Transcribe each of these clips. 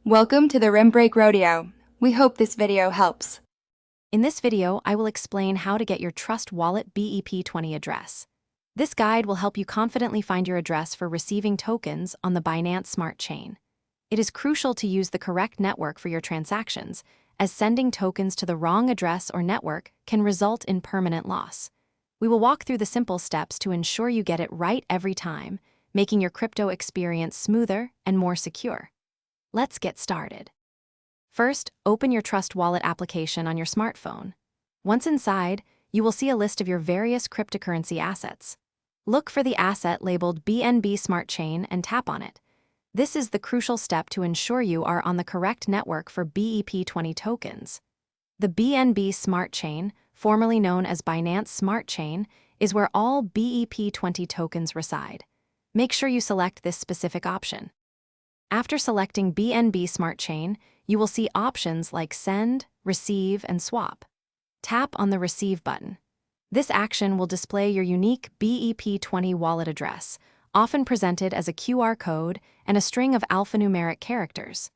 Welcome to the Rim Break Rodeo. We hope this video helps. In this video, I will explain how to get your Trust Wallet BEP20 address. This guide will help you confidently find your address for receiving tokens on the Binance Smart Chain. It is crucial to use the correct network for your transactions, as sending tokens to the wrong address or network can result in permanent loss. We will walk through the simple steps to ensure you get it right every time, making your crypto experience smoother and more secure. Let's get started. First, open your Trust Wallet application on your smartphone. Once inside, you will see a list of your various cryptocurrency assets. Look for the asset labeled BNB Smart Chain and tap on it. This is the crucial step to ensure you are on the correct network for BEP20 tokens. The BNB Smart Chain, formerly known as Binance Smart Chain, is where all BEP20 tokens reside. Make sure you select this specific option. After selecting BNB Smart Chain, you will see options like Send, Receive, and Swap. Tap on the Receive button. This action will display your unique BEP20 wallet address, often presented as a QR code and a string of alphanumeric characters.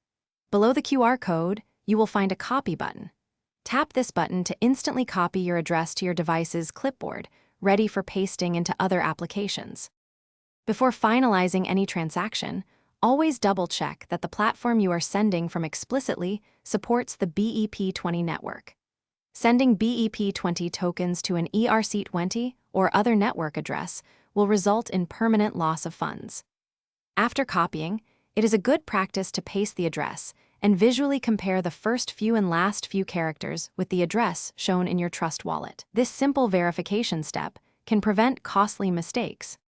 Below the QR code, you will find a Copy button. Tap this button to instantly copy your address to your device's clipboard, ready for pasting into other applications. Before finalizing any transaction, always double-check that the platform you are sending from explicitly supports the BEP20 network. Sending BEP20 tokens to an ERC20 or other network address will result in permanent loss of funds. After copying, it is a good practice to paste the address and visually compare the first few and last few characters with the address shown in your Trust Wallet. This simple verification step can prevent costly mistakes.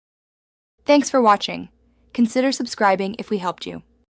Thanks for watching. Consider subscribing if we helped you.